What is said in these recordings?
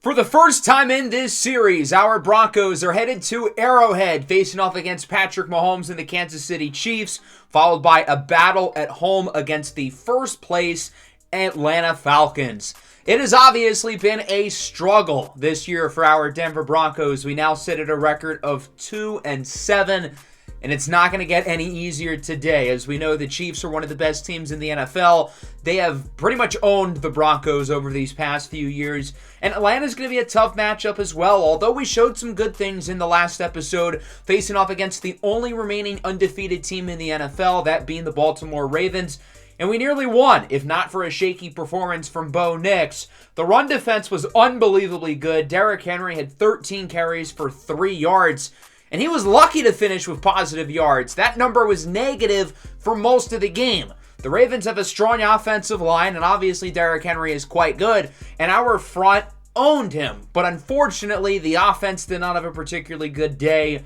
For the first time in this series, our Broncos are headed to Arrowhead, facing off against Patrick Mahomes and the Kansas City Chiefs, followed by a battle at home against the first place Atlanta Falcons. It has obviously been a struggle this year for our Denver Broncos. We now sit at a record of 2-7. And it's not going to get any easier today. As we know, the Chiefs are one of the best teams in the NFL. They have pretty much owned the Broncos over these past few years. And Atlanta's going to be a tough matchup as well. Although we showed some good things in the last episode, facing off against the only remaining undefeated team in the NFL, that being the Baltimore Ravens. And we nearly won, if not for a shaky performance from Bo Nix. The run defense was unbelievably good. Derrick Henry had 13 carries for 3 yards. And he was lucky to finish with positive yards. That number was negative for most of the game. The Ravens have a strong offensive line, and obviously Derrick Henry is quite good, and our front owned him. But unfortunately, the offense did not have a particularly good day,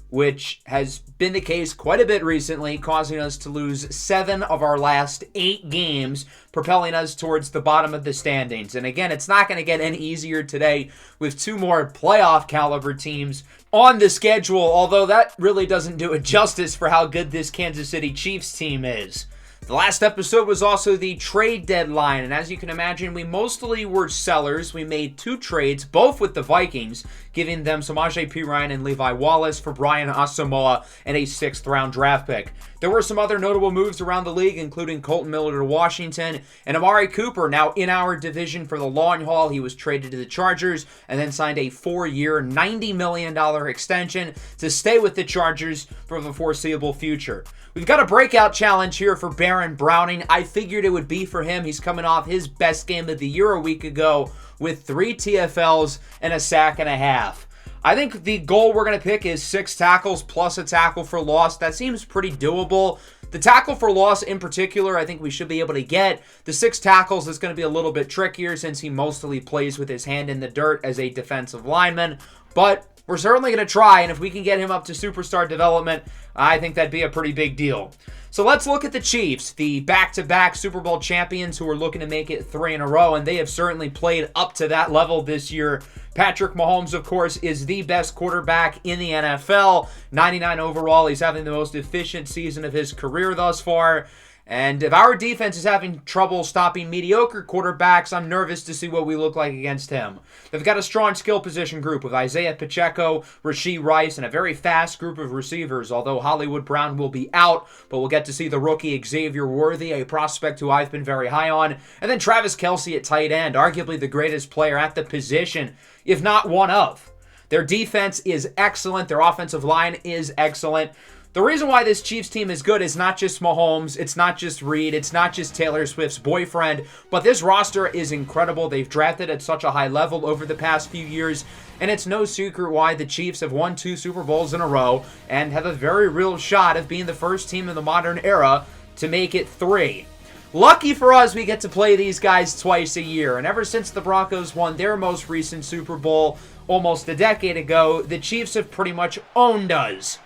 which has been the case quite a bit recently, causing us to lose 7 of our last 8 games, propelling us towards the bottom of the standings. And again, it's not going to get any easier today with 2 more playoff caliber teams on the schedule, although that really doesn't do it justice for how good this Kansas City Chiefs team is. The last episode was also the trade deadline, and as you can imagine, we mostly were sellers. We made 2 trades, both with the Vikings, giving them Samaje Perine and Levi Wallace for Brian Asamoah and a 6th-round draft pick. There were some other notable moves around the league, including Colton Miller to Washington, and Amari Cooper, now in our division for the long haul. He was traded to the Chargers and then signed a 4-year, $90 million extension to stay with the Chargers for the foreseeable future. We've got a breakout challenge here for Baron Browning. I figured it would be for him. He's coming off his best game of the year a week ago with 3 TFLs and a sack and a half. I think the goal we're going to pick is 6 tackles plus a tackle for loss. That seems pretty doable. The tackle for loss in particular, I think we should be able to get. The 6 tackles is going to be a little bit trickier since he mostly plays with his hand in the dirt as a defensive lineman. But we're certainly going to try, and if we can get him up to superstar development, I think that'd be a pretty big deal. So let's look at the Chiefs, the back-to-back Super Bowl champions who are looking to make it 3 in a row, and they have certainly played up to that level this year. Patrick Mahomes, of course, is the best quarterback in the NFL. 99 overall. He's having the most efficient season of his career thus far. And if our defense is having trouble stopping mediocre quarterbacks, I'm nervous to see what we look like against him. They've got a strong skill position group with Isaiah Pacheco, Rashee Rice, and a very fast group of receivers, although Hollywood Brown will be out, but we'll get to see the rookie Xavier Worthy, a prospect who I've been very high on, and then Travis Kelce at tight end, arguably the greatest player at the position, if not one of. Their defense is excellent. Their offensive line is excellent. The reason why this Chiefs team is good is not just Mahomes, it's not just Reed, it's not just Taylor Swift's boyfriend, but this roster is incredible. They've drafted at such a high level over the past few years, and it's no secret why the Chiefs have won 2 Super Bowls in a row and have a very real shot of being the first team in the modern era to make it 3. Lucky for us, we get to play these guys twice a year, and ever since the Broncos won their most recent Super Bowl almost a decade ago, the Chiefs have pretty much owned us.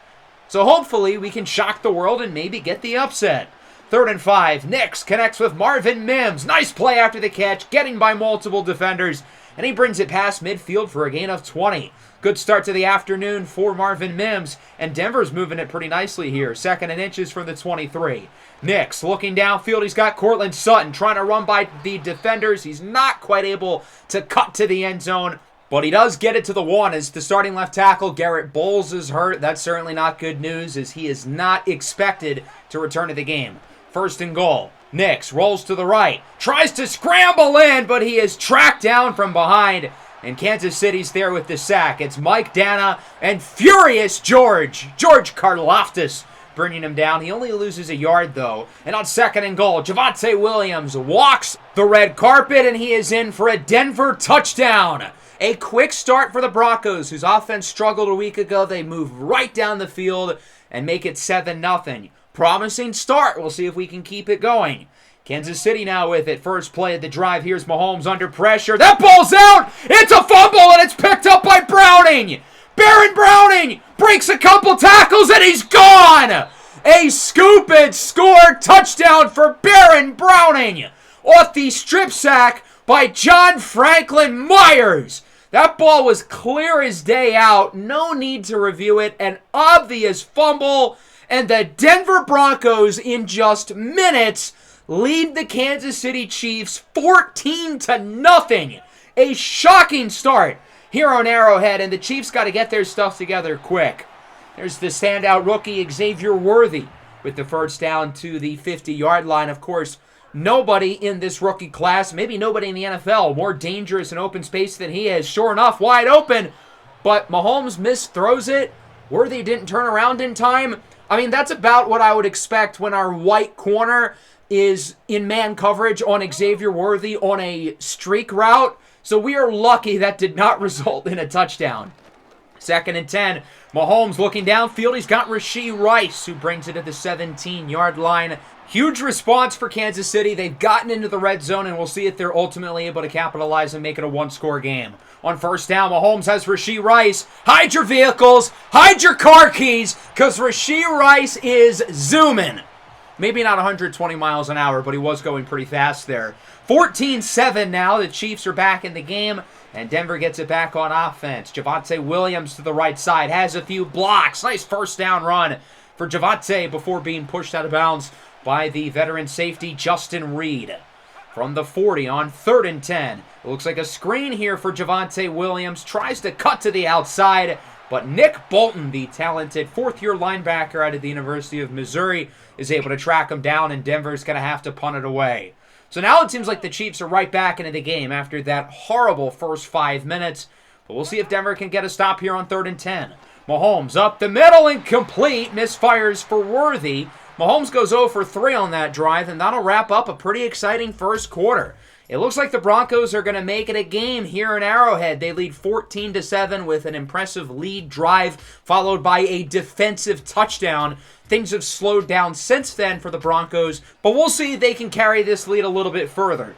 So hopefully we can shock the world and maybe get the upset. 3rd and 5. Nix connects with Marvin Mims. Nice play after the catch, getting by multiple defenders. And he brings it past midfield for a gain of 20. Good start to the afternoon for Marvin Mims. And Denver's moving it pretty nicely here. 2nd and inches from the 23. Nix looking downfield. He's got Cortland Sutton trying to run by the defenders. He's not quite able to cut to the end zone. But he does get it to the 1 as the starting left tackle, Garrett Bowles, is hurt. That's certainly not good news as he is not expected to return to the game. 1st and goal. Nix rolls to the right, tries to scramble in, but he is tracked down from behind. And Kansas City's there with the sack. It's Mike Dana and furious George Karlaftis bringing him down. He only loses a yard, though. And on 2nd and goal, Javonte Williams walks the red carpet, and he is in for a Denver touchdown. A quick start for the Broncos, whose offense struggled a week ago. They move right down the field and make it 7-0. Promising start. We'll see if we can keep it going. Kansas City now with it. First play of the drive. Here's Mahomes under pressure. That ball's out! It's a fumble, and it's picked up by Browning! Baron Browning breaks a couple tackles, and he's gone! A scoop and score touchdown for Baron Browning off the strip sack by John Franklin Myers. That ball was clear as day out. No need to review it. An obvious fumble. And the Denver Broncos, in just minutes, lead the Kansas City Chiefs 14-0. A shocking start here on Arrowhead, and the Chiefs got to get their stuff together quick. There's the standout rookie, Xavier Worthy, with the first down to the 50-yard line. Of course, nobody in this rookie class, maybe nobody in the NFL, more dangerous in open space than he is. Sure enough, wide open, but Mahomes misthrows it. Worthy didn't turn around in time. I mean, that's about what I would expect when our white corner is in man coverage on Xavier Worthy on a streak route. So we are lucky that did not result in a touchdown. 2nd and 10. Mahomes looking downfield. He's got Rashee Rice, who brings it to the 17-yard line. Huge response for Kansas City. They've gotten into the red zone, and we'll see if they're ultimately able to capitalize and make it a one-score game. On first down, Mahomes has Rashee Rice. Hide your vehicles. Hide your car keys, because Rashee Rice is zooming. Maybe not 120 miles an hour, but he was going pretty fast there. 14-7 now. The Chiefs are back in the game, and Denver gets it back on offense. Javonte Williams to the right side has a few blocks. Nice first down run for Javonte before being pushed out of bounds by the veteran safety Justin Reed. From the 40 on 3rd and 10. It looks like a screen here for Javonte Williams. Tries to cut to the outside, but Nick Bolton, the talented fourth-year linebacker out of the University of Missouri, is able to track him down, and Denver's going to have to punt it away. So now it seems like the Chiefs are right back into the game after that horrible first 5 minutes. But we'll see if Denver can get a stop here on 3rd and 10. Mahomes up the middle, incomplete. Misfires for Worthy. Mahomes goes 0 for 3 on that drive, and that'll wrap up a pretty exciting first quarter. It looks like the Broncos are going to make it a game here in Arrowhead. They lead 14-7 with an impressive lead drive, followed by a defensive touchdown. Things have slowed down since then for the Broncos, but we'll see if they can carry this lead a little bit further.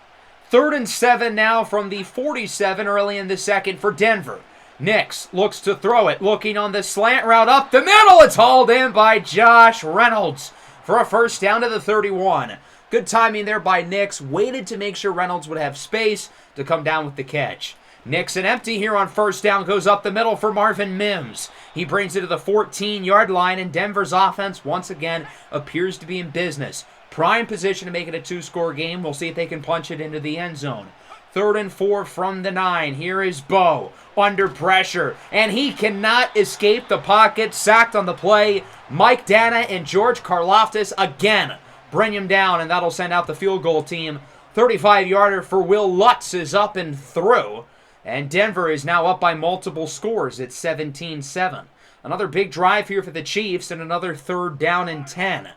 3rd and 7 now from the 47 early in the second for Denver. Nix looks to throw it, looking on the slant route up the middle. It's hauled in by Josh Reynolds for a first down to the 31. Good timing there by Nix. Waited to make sure Reynolds would have space to come down with the catch. Nix and empty here on first down, goes up the middle for Marvin Mims. He brings it to the 14-yard line, and Denver's offense once again appears to be in business. Prime position to make it a 2-score game. We'll see if they can punch it into the end zone. 3rd and 4 from the 9. Here is Bo under pressure, and he cannot escape the pocket. Sacked on the play. Mike Dana and George Karlaftis again bring him down, and that'll send out the field goal team. 35-yarder for Will Lutz is up and through, and Denver is now up by multiple scores at 17-7. Another big drive here for the Chiefs, and another 3rd down and 10.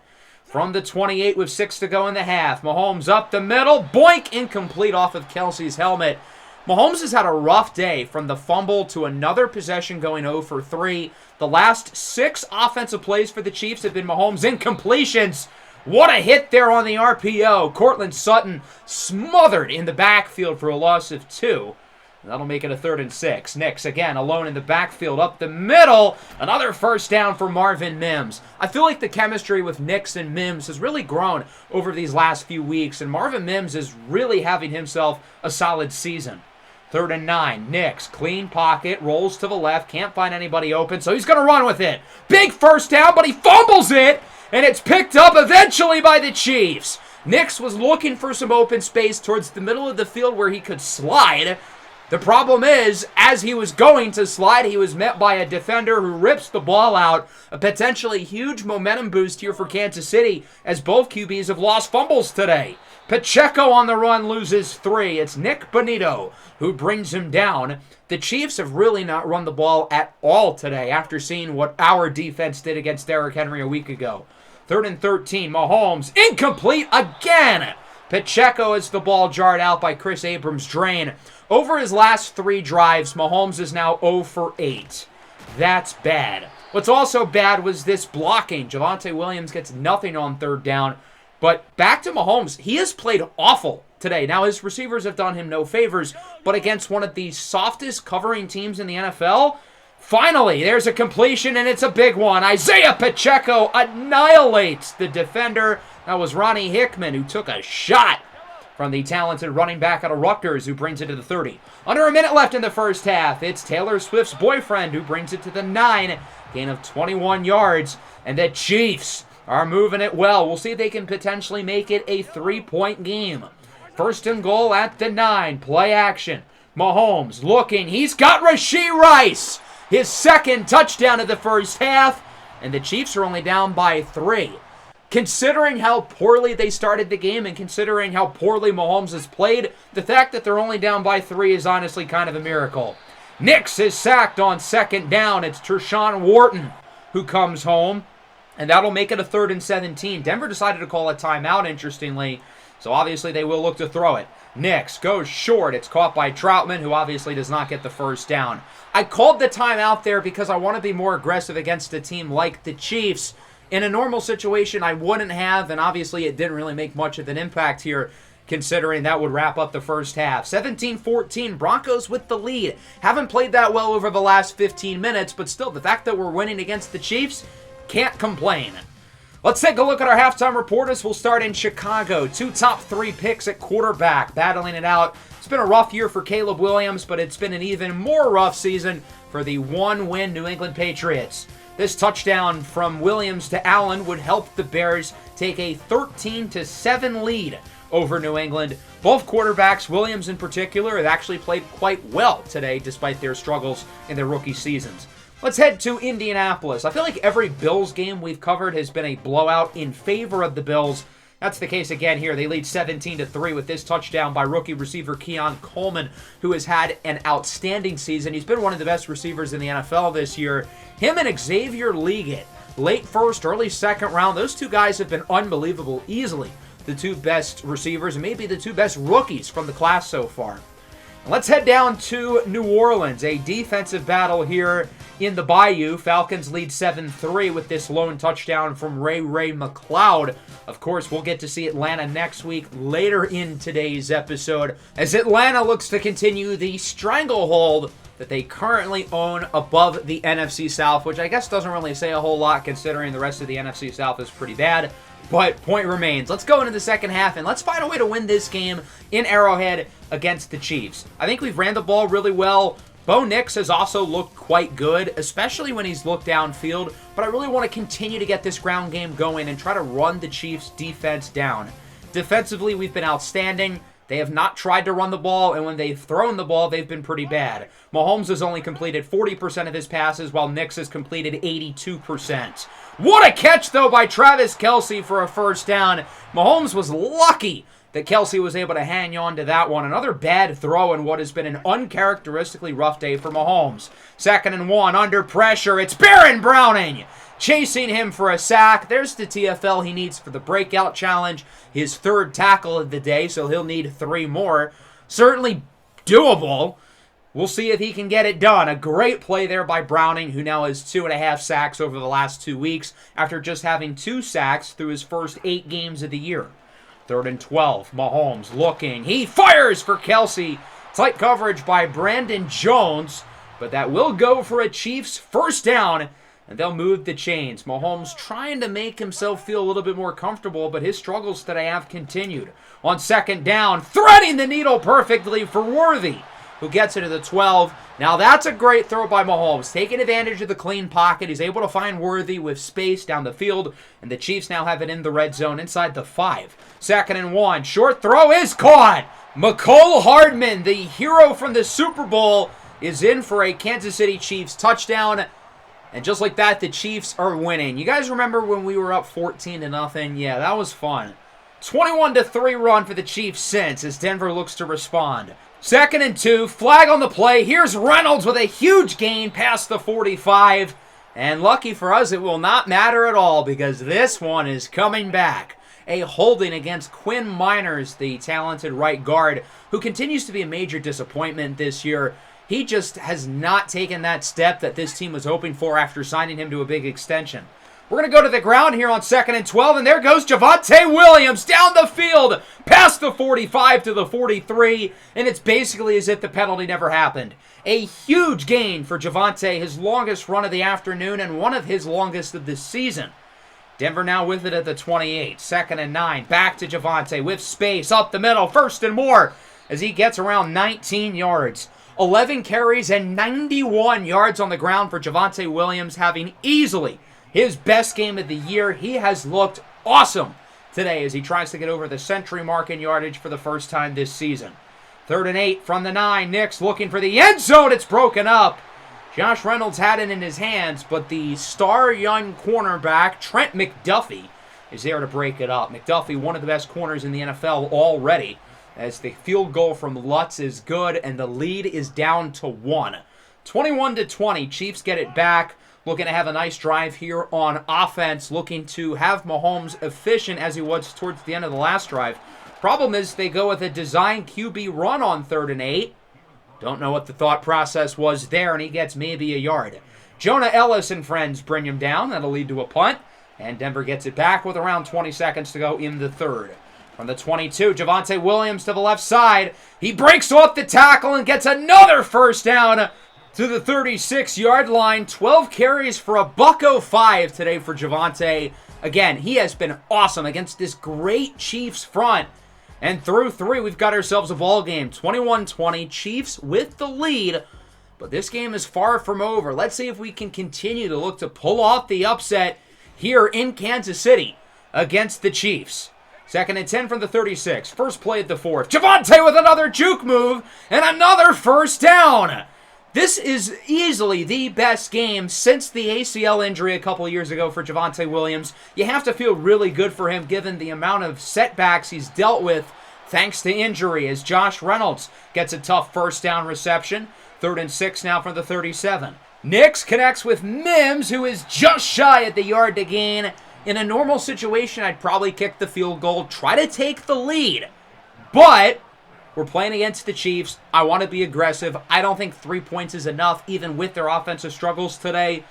From the 28 with 6 to go in the half. Mahomes up the middle. Boink! Incomplete off of Kelsey's helmet. Mahomes has had a rough day from the fumble to another possession going 0 for 3. The last 6 offensive plays for the Chiefs have been Mahomes incompletions. What a hit there on the RPO. Cortland Sutton smothered in the backfield for a loss of 2. That'll make it a 3rd and 6. Nix again alone in the backfield up the middle. Another first down for Marvin Mims. I feel like the chemistry with Nix and Mims has really grown over these last few weeks, and Marvin Mims is really having himself a solid season. 3rd and 9. Nix, clean pocket, rolls to the left, can't find anybody open, so he's going to run with it. Big first down, but he fumbles it, and it's picked up eventually by the Chiefs. Nix was looking for some open space towards the middle of the field where he could slide. The problem is, as he was going to slide, he was met by a defender who rips the ball out. A potentially huge momentum boost here for Kansas City, as both QBs have lost fumbles today. Pacheco on the run loses 3. It's Nick Bonito who brings him down. The Chiefs have really not run the ball at all today after seeing what our defense did against Derrick Henry a week ago. 3rd and 13, Mahomes, incomplete again. Pacheco has the ball jarred out by Chris Abrams-Drain. Over his last 3 drives, Mahomes is now 0 for 8. That's bad. What's also bad was this blocking. Javonte Williams gets nothing on 3rd down. But back to Mahomes, he has played awful today. Now, his receivers have done him no favors, but against one of the softest covering teams in the NFL, finally, there's a completion, and it's a big one. Isaiah Pacheco annihilates the defender. That was Ronnie Hickman, who took a shot from the talented running back out of Rutgers, who brings it to the 30. Under a minute left in the first half. It's Taylor Swift's boyfriend who brings it to the 9. Gain of 21 yards. And the Chiefs are moving it well. We'll see if they can potentially make it a 3-point game. First and goal at the 9. Play action. Mahomes looking. He's got Rashee Rice. His second touchdown of the first half. And the Chiefs are only down by 3. Considering how poorly they started the game and considering how poorly Mahomes has played, the fact that they're only down by 3 is honestly kind of a miracle. Nix is sacked on second down. It's Tershawn Wharton who comes home, and that'll make it a 3rd and 17. Denver decided to call a timeout, interestingly, so obviously they will look to throw it. Nix goes short. It's caught by Troutman, who obviously does not get the first down. I called the timeout there because I want to be more aggressive against a team like the Chiefs. In a normal situation, I wouldn't have, and obviously it didn't really make much of an impact here, considering that would wrap up the first half. 17-14, Broncos with the lead. Haven't played that well over the last 15 minutes, but still, the fact that we're winning against the Chiefs, can't complain. Let's take a look at our halftime reporters. We'll start in Chicago. 2 top 3 picks at quarterback, battling it out. It's been a rough year for Caleb Williams, but it's been an even more rough season for the 1-win New England Patriots. This touchdown from Williams to Allen would help the Bears take a 13-7 lead over New England. Both quarterbacks, Williams in particular, have actually played quite well today despite their struggles in their rookie seasons. Let's head to Indianapolis. I feel like every Bills game we've covered has been a blowout in favor of the Bills. That's the case again here. They lead 17-3 with this touchdown by rookie receiver Keon Coleman, who has had an outstanding season. He's been one of the best receivers in the NFL this year. Him and Xavier Leggett, late first, early second round, those two guys have been unbelievable. Easily the 2 best receivers and maybe the 2 best rookies from the class so far. Let's head down to New Orleans. A defensive battle here in the Bayou. Falcons lead 7-3 with this lone touchdown from Ray McCloud. Of course, we'll get to see Atlanta next week later in today's episode as Atlanta looks to continue the stranglehold that they currently own above the NFC South, which I guess doesn't really say a whole lot considering the rest of the NFC South is pretty bad. But point remains. Let's go into the second half and let's find a way to win this game in Arrowhead against the Chiefs. I think we've ran the ball really well. Bo Nix has also looked quite good, especially when he's looked downfield, but I really want to continue to get this ground game going and try to run the Chiefs' defense down. Defensively, we've been outstanding. They have not tried to run the ball, and when they've thrown the ball, they've been pretty bad. Mahomes has only completed 40% of his passes, while Nix has completed 82%. What a catch, though, by Travis Kelce for a first down. Mahomes was lucky that Kelce was able to hang on to that one. Another bad throw in what has been an uncharacteristically rough day for Mahomes. 2nd and 1, under pressure. It's Baron Browning chasing him for a sack. There's the TFL he needs for the breakout challenge. His 3rd tackle of the day, so he'll need 3 more. Certainly doable. We'll see if he can get it done. A great play there by Browning, who now has 2.5 sacks over the last 2 weeks after just having 2 sacks through his first 8 games of the year. 3rd and 12. Mahomes looking. He fires for Kelce. Tight coverage by Brandon Jones, but that will go for a Chiefs first down, and they'll move the chains. Mahomes trying to make himself feel a little bit more comfortable, but his struggles today have continued. On 2nd down, threading the needle perfectly for Worthy, who gets it to the 12. Now that's a great throw by Mahomes, taking advantage of the clean pocket. He's able to find Worthy with space down the field, and the Chiefs now have it in the red zone inside the 5. 2nd and 1, short throw is caught. Mecole Hardman, the hero from the Super Bowl, is in for a Kansas City Chiefs touchdown. And just like that, the Chiefs are winning. You guys remember when we were up 14-0? Yeah, that was fun. 21-3 run for the Chiefs since as Denver looks to respond. 2nd and 2, flag on the play. Here's Reynolds with a huge gain past the 45. And lucky for us, it will not matter at all because this one is coming back. A holding against Quinn Miners, the talented right guard, who continues to be a major disappointment this year. He just has not taken that step that this team was hoping for after signing him to a big extension. We're going to go to the ground here on 2nd and 12, and there goes Javonte Williams down the field, past the 45 to the 43, and it's basically as if the penalty never happened. A huge gain for Javonte, his longest run of the afternoon and one of his longest of the season. Denver now with it at the 28. 2nd and 9. Back to Javonte with space up the middle. 1st and more as he gets around 19 yards. 11 carries and 91 yards on the ground for Javonte Williams, having easily his best game of the year. He has looked awesome today as he tries to get over the century mark in yardage for the first time this season. 3rd and 8 from the 9. Nix looking for the end zone. It's broken up. Josh Reynolds had it in his hands, but the star young cornerback, Trent McDuffie, is there to break it up. McDuffie, one of the best corners in the NFL already, as the field goal from Lutz is good, and the lead is down to 1. 21-20, Chiefs get it back. Looking to have a nice drive here on offense, looking to have Mahomes efficient as he was towards the end of the last drive. Problem is they go with a design QB run on 3rd and 8. Don't know what the thought process was there, and he gets maybe a yard. Jonah Ellis and friends bring him down. That'll lead to a punt, and Denver gets it back with around 20 seconds to go in the 3rd. From the 22, Javonte Williams to the left side. He breaks off the tackle and gets another first down to the 36-yard line. 12 carries for a $105 today for Javonte. Again, he has been awesome against this great Chiefs front. And through 3, we've got ourselves a ball game. 21-20, Chiefs with the lead. But this game is far from over. Let's see if we can continue to look to pull off the upset here in Kansas City against the Chiefs. 2nd and 10 from the 36. First play at the 4th. Javonte with another juke move and another first down. This is easily the best game since the ACL injury a couple years ago for Javonte Williams. You have to feel really good for him given the amount of setbacks he's dealt with thanks to injury, as Josh Reynolds gets a tough first down reception. 3rd and 6 now from the 37. Nix connects with Mims, who is just shy at the yard to gain. In a normal situation, I'd probably kick the field goal, try to take the lead. But we're playing against the Chiefs. I want to be aggressive. I don't think 3 points is enough, even with their offensive struggles today.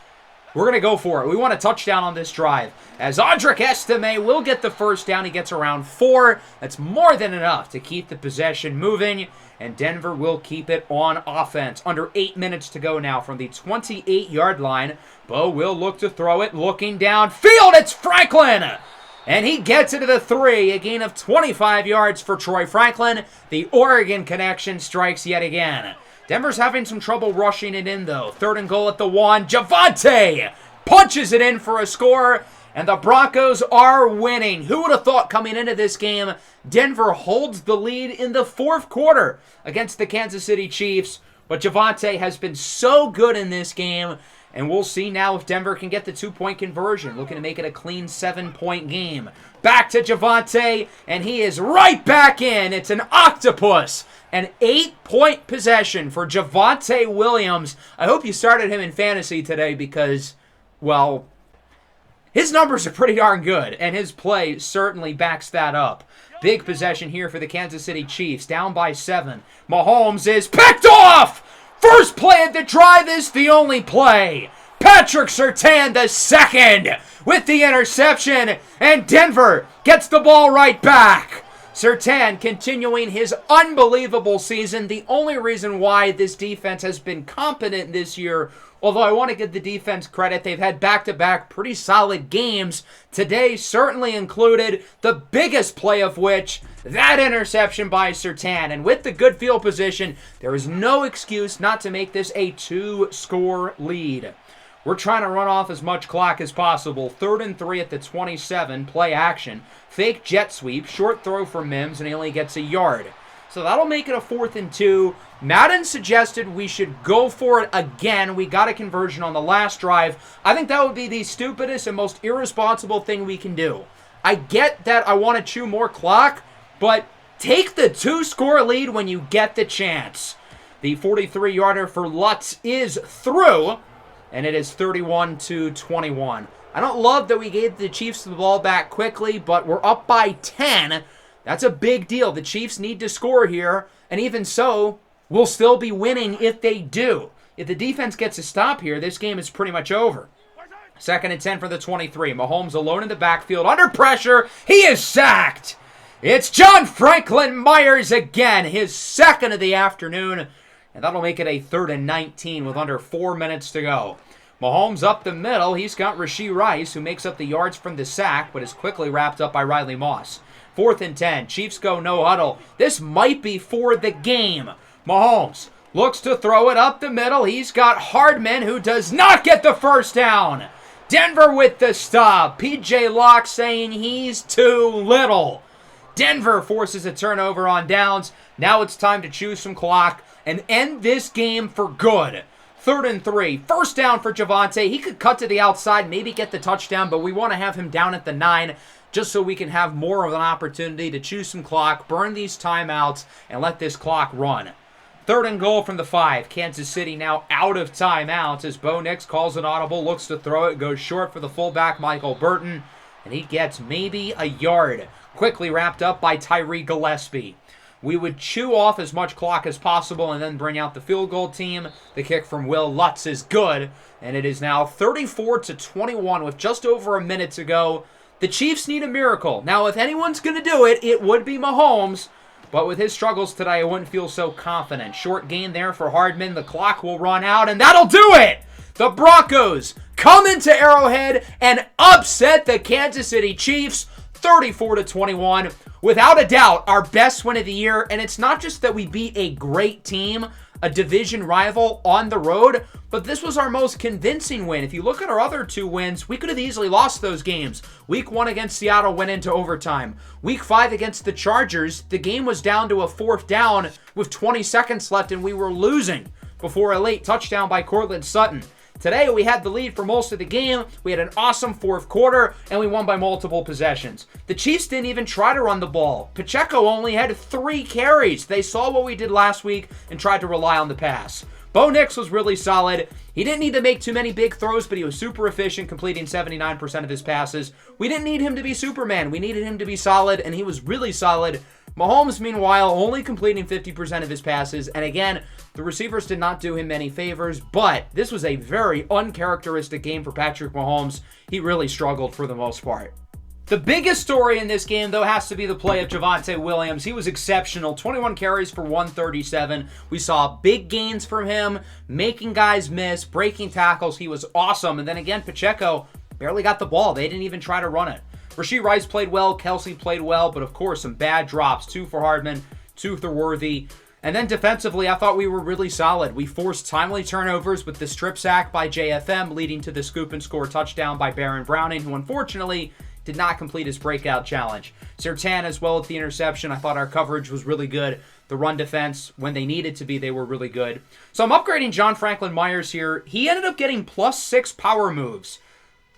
We're going to go for it. We want a touchdown on this drive, as Audric Estime will get the first down. He gets around 4. That's more than enough to keep the possession moving, and Denver will keep it on offense. Under 8 minutes to go now from the 28-yard line. Bo will look to throw it, looking downfield. It's Franklin! And he gets it to the 3, a gain of 25 yards for Troy Franklin. The Oregon connection strikes yet again. Denver's having some trouble rushing it in, though. 3rd and goal at the 1. Javonte punches it in for a score, and the Broncos are winning. Who would have thought coming into this game, Denver holds the lead in the 4th quarter against the Kansas City Chiefs. But Javonte has been so good in this game, and we'll see now if Denver can get the 2-point conversion. Looking to make it a clean 7-point game. Back to Javonte, and he is right back in. It's an octopus. An 8-point possession for Javonte Williams. I hope you started him in fantasy today because, well, his numbers are pretty darn good, and his play certainly backs that up. Big possession here for the Kansas City Chiefs, down by 7. Mahomes is picked off! First play of the drive is the only play. Patrick Surtain the second with the interception, and Denver gets the ball right back. Surtain continuing his unbelievable season. The only reason why this defense has been competent this year, although I want to give the defense credit, they've had back-to-back pretty solid games. Today certainly included, the biggest play of which, that interception by Surtain. And with the good field position, there is no excuse not to make this a 2-score lead. We're trying to run off as much clock as possible. 3rd and 3 at the 27, play action. Fake jet sweep, short throw for Mims, and he only gets a yard. So that'll make it a 4th and 2. Madden suggested we should go for it again. We got a conversion on the last drive. I think that would be the stupidest and most irresponsible thing we can do. I get that I want to chew more clock, but take the 2-score lead when you get the chance. The 43-yarder for Lutz is through, and it is 31-21. I don't love that we gave the Chiefs the ball back quickly, but we're up by 10. That's a big deal. The Chiefs need to score here, and even so, we'll still be winning if they do. If the defense gets a stop here, this game is pretty much over. 2nd and 10 for the 23. Mahomes alone in the backfield, under pressure. He is sacked. It's John Franklin Myers again, his 2nd of the afternoon, and that'll make it a 3rd and 19 with under 4 minutes to go. Mahomes up the middle. He's got Rashee Rice, who makes up the yards from the sack, but is quickly wrapped up by Riley Moss. 4th and 10. Chiefs go no huddle. This might be for the game. Mahomes looks to throw it up the middle. He's got Hardman, who does not get the first down. Denver with the stop. P.J. Locke saying he's too little. Denver forces a turnover on downs. Now it's time to chew some clock and end this game for good. 3rd and 3. First down for Javonte. He could cut to the outside, maybe get the touchdown, but we want to have him down at the 9 just so we can have more of an opportunity to chew some clock, burn these timeouts, and let this clock run. 3rd and goal from the 5. Kansas City now out of timeouts as Bo Nix calls an audible, looks to throw it, goes short for the fullback Michael Burton, and he gets maybe a yard. Quickly wrapped up by Tyree Gillespie. We would chew off as much clock as possible and then bring out the field goal team. The kick from Will Lutz is good, and it is now 34-21 with just over a minute to go. The Chiefs need a miracle. Now, if anyone's going to do it, it would be Mahomes, but with his struggles today, I wouldn't feel so confident. Short gain there for Hardman. The clock will run out, and that'll do it! The Broncos come into Arrowhead and upset the Kansas City Chiefs 34-21. Without a doubt, our best win of the year, and it's not just that we beat a great team, a division rival on the road, but this was our most convincing win. If you look at our other 2 wins, we could have easily lost those games. Week 1 against Seattle went into overtime. Week 5 against the Chargers, the game was down to a 4th down with 20 seconds left, and we were losing before a late touchdown by Courtland Sutton. Today, we had the lead for most of the game. We had an awesome 4th quarter, and we won by multiple possessions. The Chiefs didn't even try to run the ball. Pacheco only had 3 carries. They saw what we did last week and tried to rely on the pass. Bo Nix was really solid. He didn't need to make too many big throws, but he was super efficient, completing 79% of his passes. We didn't need him to be Superman. We needed him to be solid, and he was really solid. Mahomes, meanwhile, only completing 50% of his passes. And again, the receivers did not do him many favors, but this was a very uncharacteristic game for Patrick Mahomes. He really struggled for the most part. The biggest story in this game, though, has to be the play of Javonte Williams. He was exceptional. 21 carries for 137. We saw big gains from him, making guys miss, breaking tackles. He was awesome. And then again, Pacheco barely got the ball. They didn't even try to run it. Rashee Rice played well. Kelsey played well. But, of course, some bad drops. 2 for Hardman, 2 for Worthy. And then defensively, I thought we were really solid. We forced timely turnovers with the strip sack by JFM, leading to the scoop and score touchdown by Baron Browning, who unfortunately did not complete his breakout challenge. Surtain as well at the interception. I thought our coverage was really good. The run defense, when they needed to be, they were really good. So I'm upgrading John Franklin Myers here. He ended up getting +6 power moves.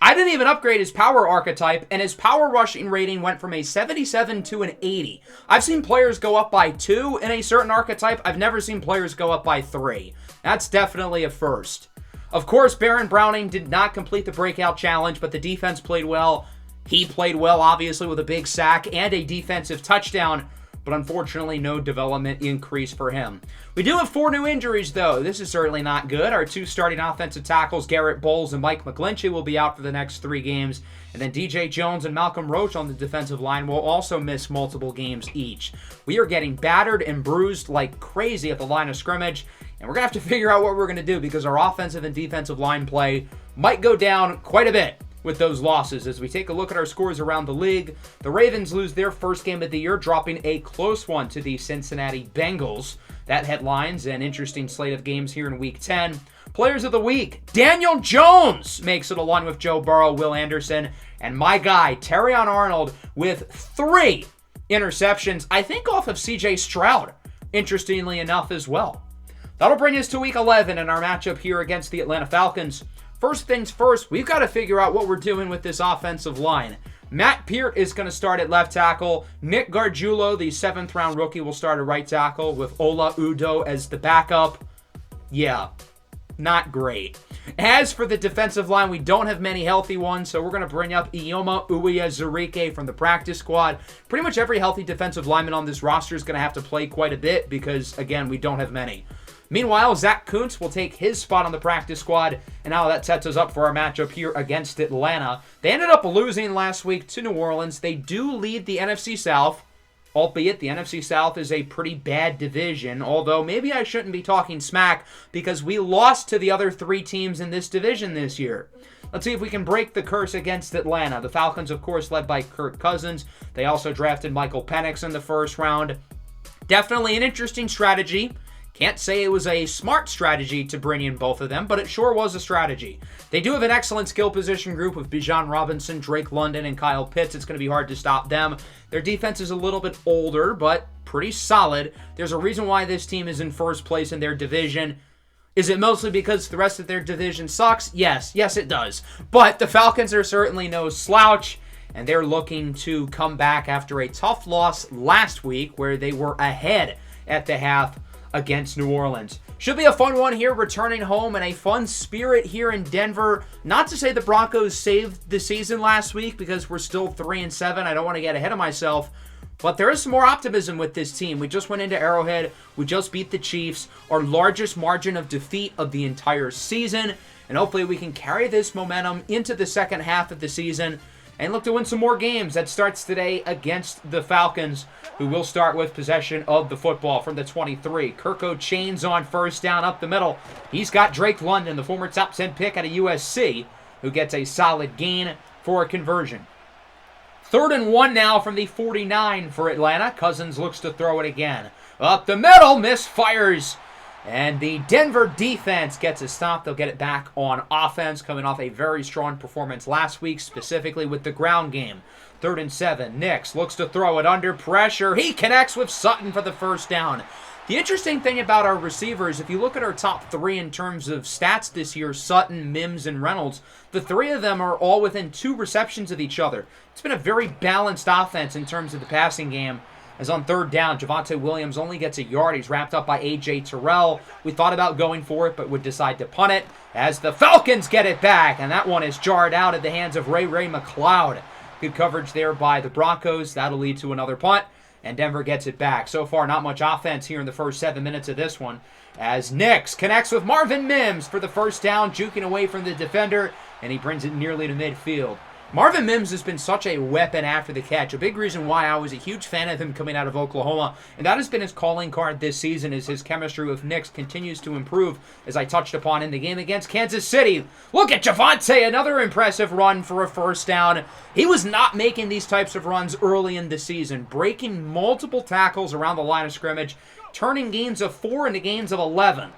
I didn't even upgrade his power archetype, and his power rushing rating went from a 77 to an 80. I've seen players go up by 2 in a certain archetype. I've never seen players go up by 3. That's definitely a first. Of course, Baron Browning did not complete the breakout challenge, but the defense played well. He played well, obviously, with a big sack and a defensive touchdown, but unfortunately no development increase for him. We do have 4 new injuries, though. This is certainly not good. Our 2 starting offensive tackles, Garrett Bowles and Mike McGlinchey, will be out for the next 3 games. And then DJ Jones and Malcolm Roach on the defensive line will also miss multiple games each. We are getting battered and bruised like crazy at the line of scrimmage, and we're going to have to figure out what we're going to do because our offensive and defensive line play might go down quite a bit with those losses. As we take a look at our scores around the league, the Ravens lose their first game of the year, dropping a close one to the Cincinnati Bengals. That headlines an interesting slate of games here in Week 10. Players of the Week, Daniel Jones makes it along with Joe Burrow, Will Anderson, and my guy, Terrion Arnold, with 3 interceptions, I think off of C.J. Stroud, interestingly enough as well. That'll bring us to Week 11 and our matchup here against the Atlanta Falcons. First things first, we've got to figure out what we're doing with this offensive line. Matt Peart is going to start at left tackle. Nick Gargiulo, the 7th-round rookie, will start at right tackle with Ola Udoh as the backup. Yeah, not great. As for the defensive line, we don't have many healthy ones, so we're going to bring up Ioma Uwazurike from the practice squad. Pretty much every healthy defensive lineman on this roster is going to have to play quite a bit because, again, we don't have many. Meanwhile, Zach Kuntz will take his spot on the practice squad, and now that sets us up for our matchup here against Atlanta. They ended up losing last week to New Orleans. They do lead the NFC South, Albeit the NFC South is a pretty bad division, although maybe I shouldn't be talking smack because we lost to the other 3 teams in this division this year. Let's see if we can break the curse against Atlanta. The Falcons, of course, led by Kirk Cousins. They also drafted Michael Penix in the first round. Definitely an interesting strategy. Can't say it was a smart strategy to bring in both of them, but it sure was a strategy. They do have an excellent skill position group with Bijan Robinson, Drake London, and Kyle Pitts. It's going to be hard to stop them. Their defense is a little bit older, but pretty solid. There's a reason why this team is in first place in their division. Is it mostly because the rest of their division sucks? Yes, it does. But the Falcons are certainly no slouch, and they're looking to come back after a tough loss last week where they were ahead at the half against New Orleans. Should be a fun one here, returning home, and a fun spirit here in Denver. Not to say the Broncos saved the season last week because we're still 3-7. I don't want to get ahead of myself, but there is some more optimism with this team. We just went into Arrowhead. We just beat the Chiefs, our largest margin of defeat of the entire season, and hopefully we can carry this momentum into the second half of the season and look to win some more games. That starts today against the Falcons, who will start with possession of the football from the 23. Kirko chains on first down up the middle. He's got Drake London, the former top 10 pick out of USC, who gets a solid gain for a conversion. 3rd and 1 now from the 49 for Atlanta. Cousins looks to throw it again. Up the middle, misfires. And the Denver defense gets a stop. They'll get it back on offense, coming off a very strong performance last week, specifically with the ground game. 3rd and 7. Nix looks to throw it under pressure. He connects with Sutton for the first down. The interesting thing about our receivers, if you look at our top 3 in terms of stats this year, Sutton, Mims, and Reynolds, the 3 of them are all within 2 receptions of each other. It's been a very balanced offense in terms of the passing game. As on 3rd down, Javonte Williams only gets a yard. He's wrapped up by A.J. Terrell. We thought about going for it, but would decide to punt it as the Falcons get it back. And that one is jarred out at the hands of Ray McLeod. Good coverage there by the Broncos. That'll lead to another punt, and Denver gets it back. So far, not much offense here in the first 7 minutes of this one, as Nix connects with Marvin Mims for the first down, juking away from the defender, and he brings it nearly to midfield. Marvin Mims has been such a weapon after the catch. A big reason why I was a huge fan of him coming out of Oklahoma, and that has been his calling card this season, as his chemistry with Nix continues to improve, as I touched upon in the game against Kansas City. Look at Javonte, another impressive run for a first down. He was not making these types of runs early in the season, breaking multiple tackles around the line of scrimmage, turning gains of 4 into gains of 11.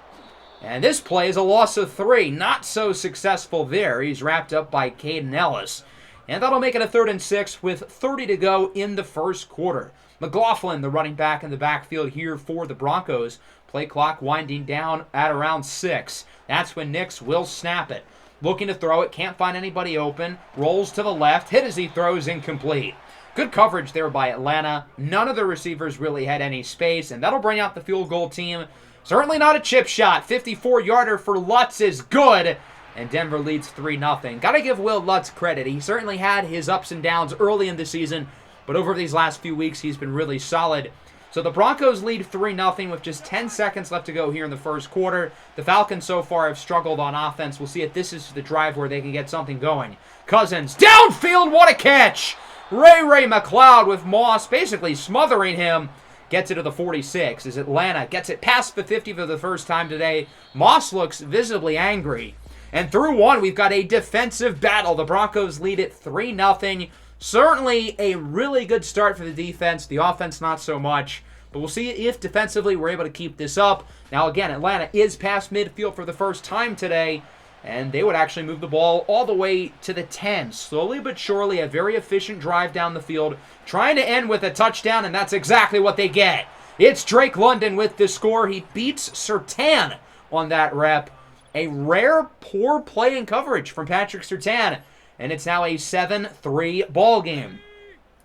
And this play is a loss of 3. Not so successful there. He's wrapped up by Caden Ellis. And that'll make it a 3rd and 6 with 30 to go in the first quarter. McLaughlin, the running back in the backfield here for the Broncos. Play clock winding down at around 6. That's when Nix will snap it. Looking to throw it, can't find anybody open. Rolls to the left, hit as he throws, incomplete. Good coverage there by Atlanta. None of the receivers really had any space, and that'll bring out the field goal team. Certainly not a chip shot. 54-yarder for Lutz is good. And Denver leads 3-0. Got to give Will Lutz credit. He certainly had his ups and downs early in the season, but over these last few weeks, he's been really solid. So the Broncos lead 3-0 with just 10 seconds left to go here in the first quarter. The Falcons so far have struggled on offense. We'll see if this is the drive where they can get something going. Cousins, downfield, what a catch! Ray McLeod with Moss basically smothering him. Gets it to the 46 as Atlanta gets it past the 50 for the first time today. Moss looks visibly angry. And through one, we've got a defensive battle. The Broncos lead it 3-0. Certainly a really good start for the defense. The offense, not so much. But we'll see if defensively we're able to keep this up. Now, again, Atlanta is past midfield for the first time today. And they would actually move the ball all the way to the 10. Slowly but surely, a very efficient drive down the field. Trying to end with a touchdown, and that's exactly what they get. It's Drake London with the score. He beats Surtain on that rep. A rare poor play and coverage from Patrick Surtain. And it's now a 7-3 ball game.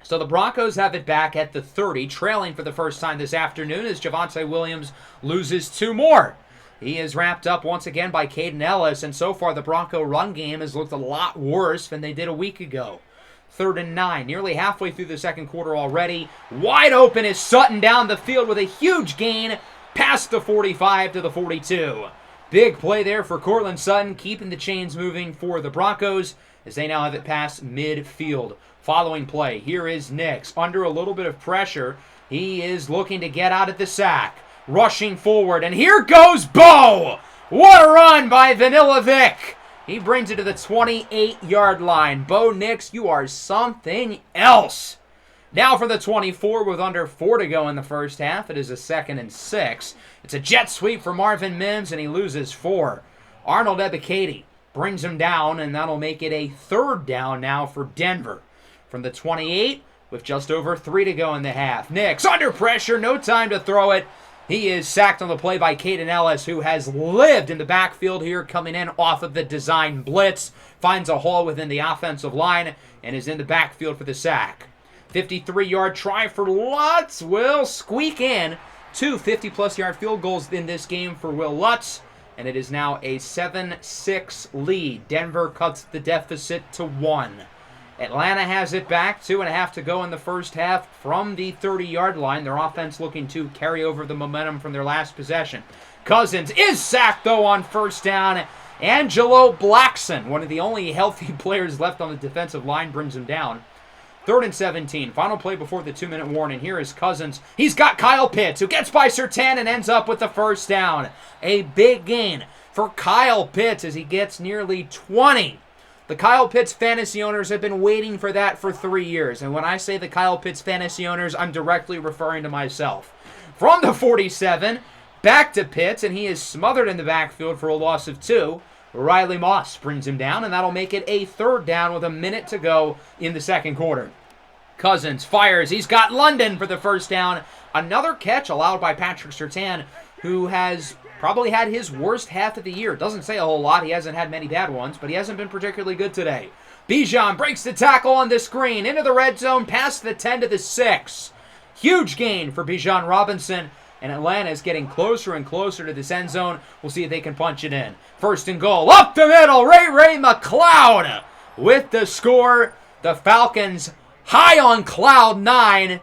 So the Broncos have it back at the 30, trailing for the first time this afternoon as Javonte Williams loses 2 more. He is wrapped up once again by Caden Ellis, and so far the Bronco run game has looked a lot worse than they did a week ago. 3rd and 9, nearly halfway through the second quarter already. Wide open is Sutton down the field with a huge gain past the 45 to the 42. Big play there for Courtland Sutton, keeping the chains moving for the Broncos as they now have it past midfield. Following play, here is Nix under a little bit of pressure. He is looking to get out of the sack. Rushing forward, and here goes Bo! What a run by Vanilla Vic! He brings it to the 28-yard line. Bo Nix, you are something else. Now for the 24 with under 4 to go in the first half. It is a 2nd and 6. It's a jet sweep for Marvin Mims, and he loses 4. Arnold Ebiketie brings him down, and that'll make it a 3rd down now for Denver. From the 28, with just over 3 to go in the half. Nix under pressure, no time to throw it. He is sacked on the play by Caden Ellis, who has lived in the backfield here, coming in off of the design blitz. Finds a hole within the offensive line and is in the backfield for the sack. 53-yard try for Lutz will squeak in. 2 50-plus yard field goals in this game for Will Lutz. And it is now a 7-6 lead. Denver cuts the deficit to 1. Atlanta has it back. 2.5 to go in the first half from the 30-yard line. Their offense looking to carry over the momentum from their last possession. Cousins is sacked, though, on 1st down. Angelo Blackson, one of the only healthy players left on the defensive line, brings him down. 3rd and 17. Final play before the 2-minute warning. Here is Cousins. He's got Kyle Pitts, who gets by Surtain and ends up with the 1st down. A big gain for Kyle Pitts as he gets nearly 20. The Kyle Pitts fantasy owners have been waiting for that for 3 years. And when I say the Kyle Pitts fantasy owners, I'm directly referring to myself. From the 47, back to Pitts, and he is smothered in the backfield for a loss of 2. Riley Moss brings him down, and that'll make it a 3rd down with a minute to go in the 2nd quarter. Cousins fires. He's got London for the 1st down. Another catch allowed by Patrick Surtain, who has probably had his worst half of the year. Doesn't say a whole lot. He hasn't had many bad ones, but he hasn't been particularly good today. Bijan breaks the tackle on the screen. Into the red zone, past the 10 to the 6. Huge gain for Bijan Robinson, and Atlanta is getting closer and closer to this end zone. We'll see if they can punch it in. 1st and goal. Up the middle, Ray McCloud with the score. The Falcons high on cloud 9.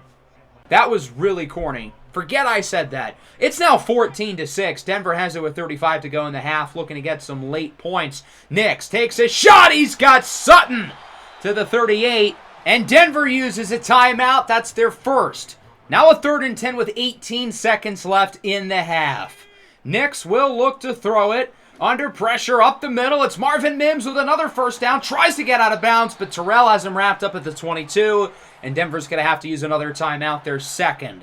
That was really corny. Forget I said that. It's now 14-6. Denver has it with 35 to go in the half, looking to get some late points. Nix takes a shot. He's got Sutton to the 38, and Denver uses a timeout. That's their first. Now a 3rd and 10 with 18 seconds left in the half. Nix will look to throw it. Under pressure, up the middle. It's Marvin Mims with another 1st down. Tries to get out of bounds, but Terrell has him wrapped up at the 22, and Denver's going to have to use another timeout, their 2nd.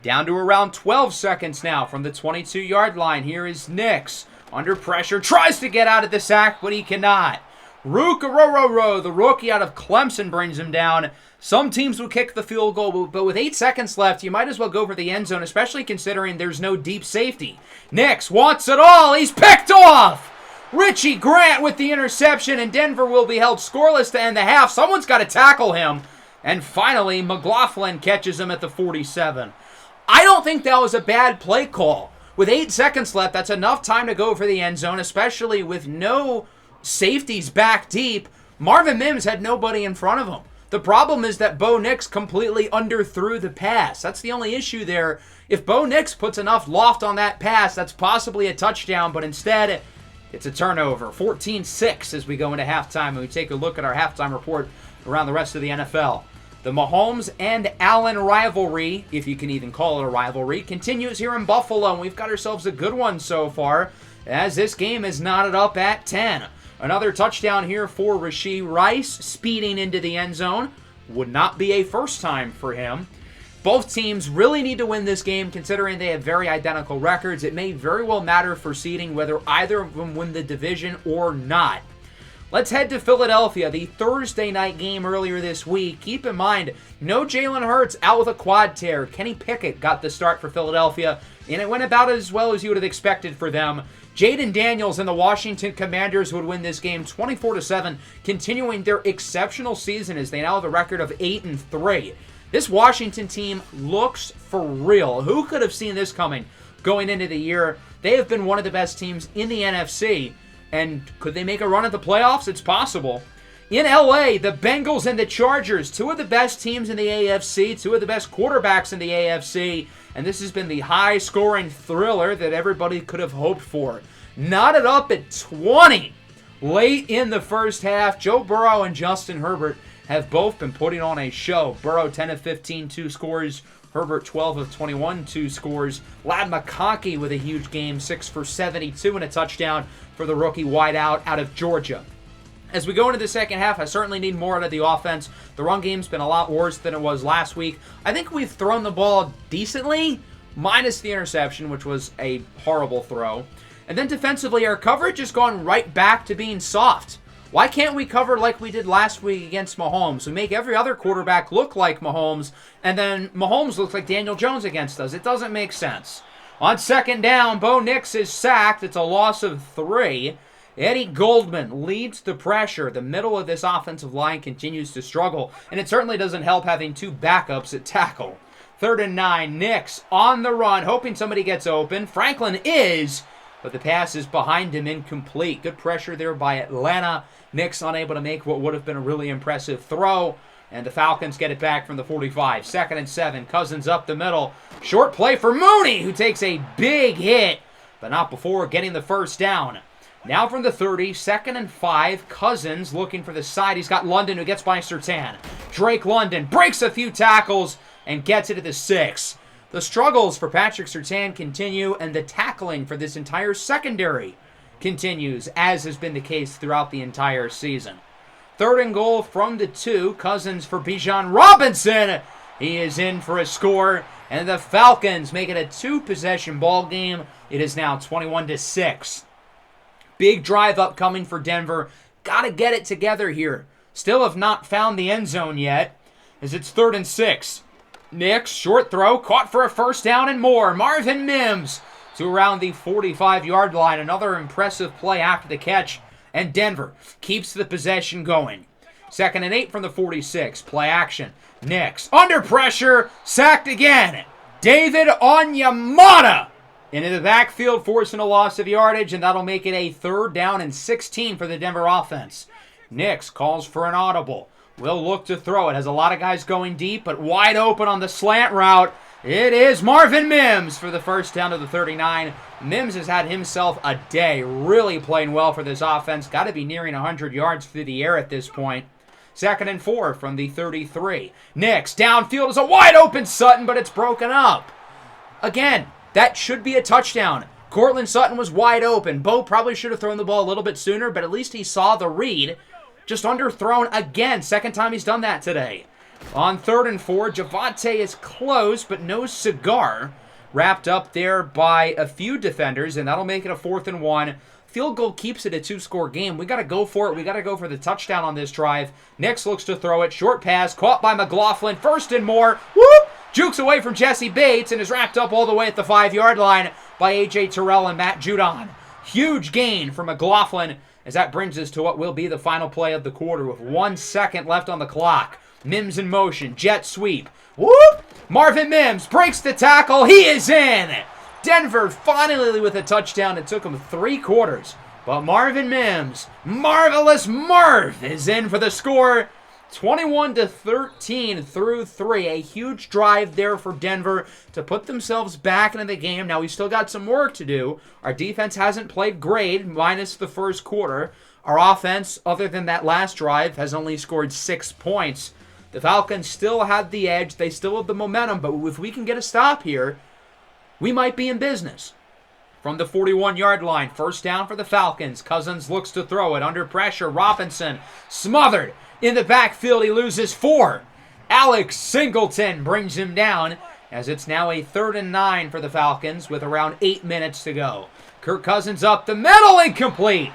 Down to around 12 seconds now from the 22-yard line. Here is Nix. Under pressure. Tries to get out of the sack, but he cannot. Rook Arororo, the rookie out of Clemson, brings him down. Some teams will kick the field goal, but with 8 seconds left, you might as well go for the end zone, especially considering there's no deep safety. Nix wants it all. He's picked off. Richie Grant with the interception, and Denver will be held scoreless to end the half. Someone's got to tackle him. And finally, McLaughlin catches him at the 47. I don't think that was a bad play call. With 8 seconds left, that's enough time to go for the end zone, especially with no safeties back deep. Marvin Mims had nobody in front of him. The problem is that Bo Nix completely underthrew the pass. That's the only issue there. If Bo Nix puts enough loft on that pass, that's possibly a touchdown, but instead, it's a turnover. 14-6 as we go into halftime, and we take a look at our halftime report around the rest of the NFL. The Mahomes and Allen rivalry, if you can even call it a rivalry, continues here in Buffalo, and we've got ourselves a good one so far, as this game is knotted up at 10. Another touchdown here for Rashee Rice, speeding into the end zone. Would not be a first time for him. Both teams really need to win this game, considering they have very identical records. It may very well matter for seeding whether either of them win the division or not. Let's head to Philadelphia, the Thursday night game earlier this week. Keep in mind, no Jalen Hurts, out with a quad tear. Kenny Pickett got the start for Philadelphia, and it went about as well as you would have expected for them. Jaden Daniels and the Washington Commanders would win this game 24-7, continuing their exceptional season as they now have a record of 8-3. This Washington team looks for real. Who could have seen this coming going into the year? They have been one of the best teams in the NFC. And could they make a run at the playoffs? It's possible. In LA, the Bengals and the Chargers, 2 of the best teams in the AFC, 2 of the best quarterbacks in the AFC, and this has been the high-scoring thriller that everybody could have hoped for. Knotted up at 20 late in the first half. Joe Burrow and Justin Herbert have both been putting on a show. Burrow 10 of 15, 2 scores, Herbert 12 of 21, 2 scores. Ladd McConkey with a huge game, 6 for 72 and a touchdown for the rookie wideout out of Georgia. As we go into the second half, I certainly need more out of the offense. The run game's been a lot worse than it was last week. I think we've thrown the ball decently, minus the interception, which was a horrible throw. And then defensively, our coverage has gone right back to being soft. Why can't we cover like we did last week against Mahomes? We make every other quarterback look like Mahomes, and then Mahomes looks like Daniel Jones against us. It doesn't make sense. On second down, Bo Nix is sacked. It's a loss of 3. Eddie Goldman leads the pressure. The middle of this offensive line continues to struggle, and it certainly doesn't help having 2 backups at tackle. 3rd and 9, Nix on the run, hoping somebody gets open. Franklin is, but the pass is behind him, incomplete. Good pressure there by Atlanta. Nix unable to make what would have been a really impressive throw, and the Falcons get it back from the 45. 2nd and 7, Cousins up the middle. Short play for Mooney, who takes a big hit, but not before getting the first down. Now from the 30, 2nd and 5, Cousins looking for the side. He's got London, who gets by Surtain. Drake London breaks a few tackles and gets it to the 6. The struggles for Patrick Surtain continue, and the tackling for this entire secondary continues, as has been the case throughout the entire season. 3rd and goal from the 2, Cousins for Bijan Robinson. He is in for a score, and the Falcons make it a 2-possession ball game. It is now 21-6. Big drive upcoming for Denver. Got to get it together here. Still have not found the end zone yet, as it's 3rd and 6. Nix, short throw, caught for a first down and more. Marvin Mims to around the 45-yard line. Another impressive play after the catch, and Denver keeps the possession going. 2nd and 8 from the 46. Play action. Nix under pressure, sacked again. David Onyemata into the backfield, forcing a loss of yardage, and that'll make it a 3rd down and 16 for the Denver offense. Nix calls for an audible. Will look to throw it. Has a lot of guys going deep, but wide open on the slant route. It is Marvin Mims for the first down to the 39. Mims has had himself a day, really playing well for this offense. Got to be nearing 100 yards through the air at this point. 2nd and 4 from the 33. Nix, downfield is a wide open Sutton, but it's broken up. Again, that should be a touchdown. Cortland Sutton was wide open. Bo probably should have thrown the ball a little bit sooner, but at least he saw the read. Just underthrown again. 2nd time he's done that today. On 3rd and 4, Javonte is close, but no cigar. Wrapped up there by a few defenders, and that'll make it a 4th and 1. Field goal keeps it a 2-score game. We got to go for it. We got to go for the touchdown on this drive. Nix looks to throw it. Short pass, caught by McLaughlin. 1st and more. Whoop! Jukes away from Jesse Bates and is wrapped up all the way at the 5-yard line by A.J. Terrell and Matt Judon. Huge gain for McLaughlin, as that brings us to what will be the final play of the quarter with 1 second left on the clock. Mims in motion, jet sweep. Whoop! Marvin Mims breaks the tackle. He is in. Denver finally with a touchdown. It took him 3 quarters. But Marvin Mims, Marvelous Marv, is in for the score. 21-13 through 3. A huge drive there for Denver to put themselves back into the game. Now, we still got some work to do. Our defense hasn't played great, minus the first quarter. Our offense, other than that last drive, has only scored 6 points. The Falcons still have the edge. They still have the momentum. But if we can get a stop here, we might be in business. From the 41-yard line, first down for the Falcons. Cousins looks to throw it under pressure. Robinson smothered in the backfield. He loses 4. Alex Singleton brings him down, as it's now a 3rd and 9 for the Falcons with around 8 minutes to go. Kirk Cousins up the middle, incomplete.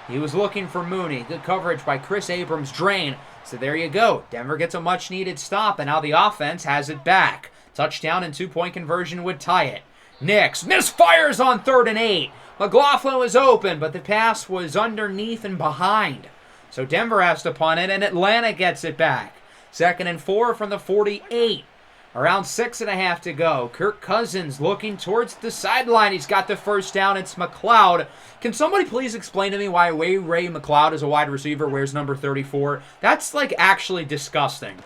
He was looking for Mooney. Good coverage by Chris Abrams, drain. So there you go. Denver gets a much-needed stop, and now the offense has it back. Touchdown and 2-point conversion would tie it. Nix misfires on 3rd and 8. McLaughlin was open, but the pass was underneath and behind. So Denver has to punt it, and Atlanta gets it back. 2nd and 4 from the 48. Around 6.5 to go. Kirk Cousins looking towards the sideline. He's got the first down. It's McLeod. Can somebody please explain to me why Ray McLeod is a wide receiver, wears number 34? That's, like, actually disgusting.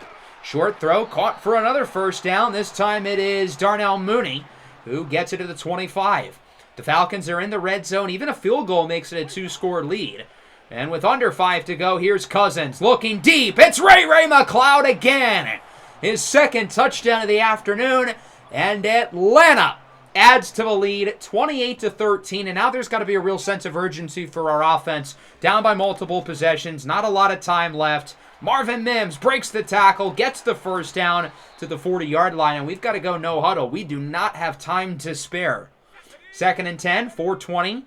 Short throw, caught for another first down. This time it is Darnell Mooney who gets it to the 25. The Falcons are in the red zone. Even a field goal makes it a 2-score lead. And with under 5 to go, here's Cousins looking deep. It's Ray McLeod again. his second touchdown of the afternoon, and Atlanta adds to the lead 28-13, and now there's got to be a real sense of urgency for our offense. Down by multiple possessions, not a lot of time left. Marvin Mims breaks the tackle, gets the first down to the 40-yard line, and we've got to go no huddle. We do not have time to spare. 2nd and 10, 4:20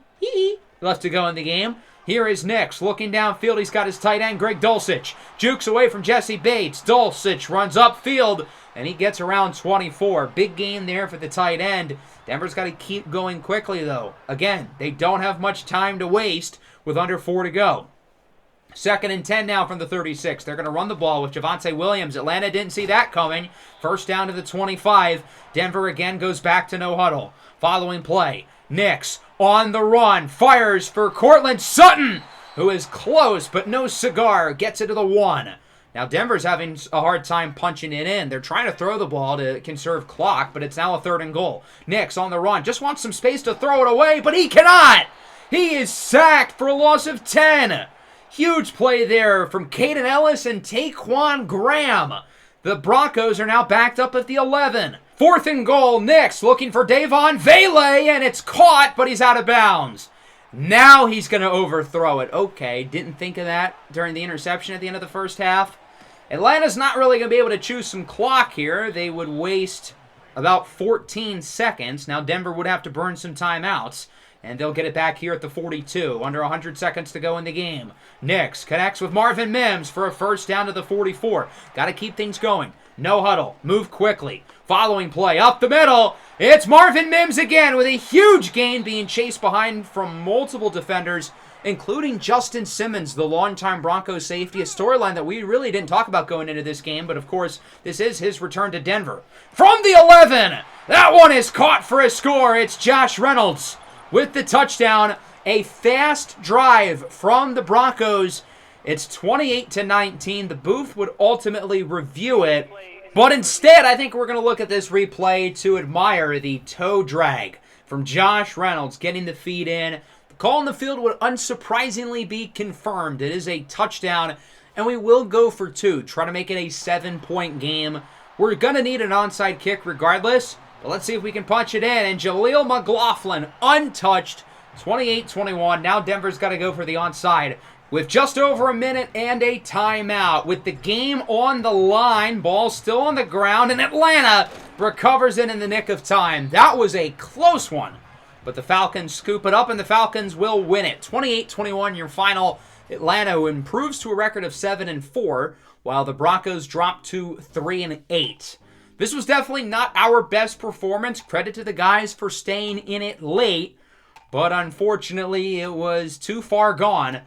left to go in the game. Here is Nix looking downfield. He's got his tight end, Greg Dulcich. Jukes away from Jesse Bates. Dulcich runs upfield, and he gets around 24. Big gain there for the tight end. Denver's got to keep going quickly, though. Again, they don't have much time to waste with under 4 to go. 2nd and 10 now from the 36. They're going to run the ball with Javonte Williams. Atlanta didn't see that coming. First down to the 25. Denver again goes back to no huddle. Following play, Nix on the run, fires for Cortland Sutton, who is close, but no cigar, gets it to the 1. Now Denver's having a hard time punching it in. They're trying to throw the ball to conserve clock, but it's now a 3rd and goal. Nix on the run, just wants some space to throw it away, but he cannot! He is sacked for a loss of 10. Huge play there from Caden Ellis and Taquan Graham. The Broncos are now backed up at the 11. 4th and goal, Nix looking for Davon Vele, and it's caught, but he's out of bounds. Now he's going to overthrow it. Okay, didn't think of that during the interception at the end of the first half. Atlanta's not really going to be able to choose some clock here. They would waste about 14 seconds. Now Denver would have to burn some timeouts, and they'll get it back here at the 42. Under 100 seconds to go in the game. Nix connects with Marvin Mims for a first down to the 44. Got to keep things going. No huddle. Move quickly. Following play up the middle. It's Marvin Mims again with a huge gain, being chased behind from multiple defenders, including Justin Simmons, the longtime Broncos safety, a storyline that we really didn't talk about going into this game, but of course, this is his return to Denver. From the 11, that one is caught for a score. It's Josh Reynolds with the touchdown. A fast drive from the Broncos. It's 28-19. The booth would ultimately review it, but instead, I think we're going to look at this replay to admire the toe drag from Josh Reynolds getting the feed in. The call in the field would unsurprisingly be confirmed. It is a touchdown, and we will go for 2. Try to make it a 7-point game. We're going to need an onside kick regardless, but let's see if we can punch it in. And Jaleel McLaughlin, untouched, 28-21. Now Denver's got to go for the onside with just over a minute and a timeout. With the game on the line, ball still on the ground, and Atlanta recovers it in the nick of time. That was a close one, but the Falcons scoop it up, and the Falcons will win it. 28-21, your final. Atlanta improves to a record of 7-4, while the Broncos drop to 3-8. This was definitely not our best performance. Credit to the guys for staying in it late, but unfortunately, it was too far gone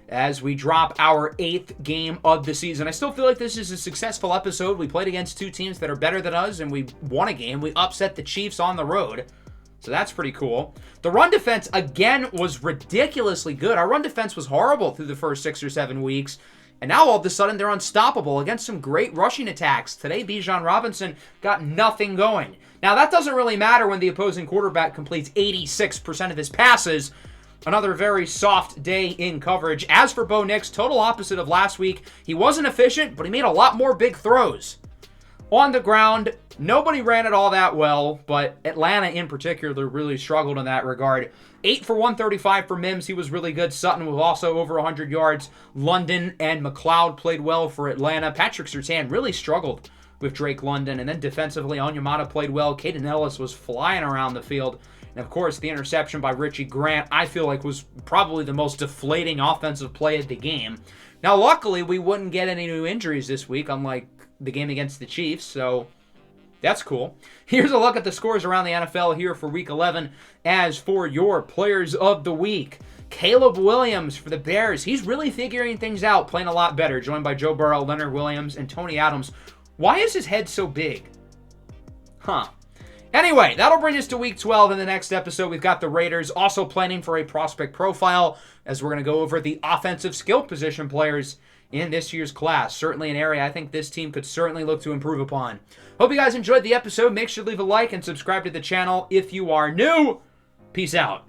as we drop our 8th game of the season. I still feel like this is a successful episode. We played against 2 teams that are better than us, and we won a game. We upset the Chiefs on the road, so that's pretty cool. The run defense, again, was ridiculously good. Our run defense was horrible through the first 6 or 7 weeks, and now all of a sudden they're unstoppable against some great rushing attacks. Today, Bijan Robinson got nothing going. Now, that doesn't really matter when the opposing quarterback completes 86% of his passes. Another very soft day in coverage. As for Bo Nix, total opposite of last week. He wasn't efficient, but he made a lot more big throws. On the ground, nobody ran it all that well, but Atlanta in particular really struggled in that regard. 8 for 135 for Mims. He was really good. Sutton was also over 100 yards. London and McLeod played well for Atlanta. Patrick Surtain really struggled with Drake London. And then defensively, Onyemata played well. Caden Ellis was flying around the field. And of course, the interception by Richie Grant, I feel like, was probably the most deflating offensive play of the game. Now, luckily, we wouldn't get any new injuries this week, unlike the game against the Chiefs, so that's cool. Here's a look at the scores around the NFL here for Week 11. As for your players of the week, Caleb Williams for the Bears. He's really figuring things out, playing a lot better, joined by Joe Burrow, Leonard Williams, and Tony Adams. Why is his head so big? Huh. Anyway, that'll bring us to Week 12. In the next episode, we've got the Raiders also planning for a prospect profile, as we're going to go over the offensive skill position players in this year's class. Certainly an area I think this team could certainly look to improve upon. Hope you guys enjoyed the episode. Make sure to leave a like and subscribe to the channel if you are new. Peace out.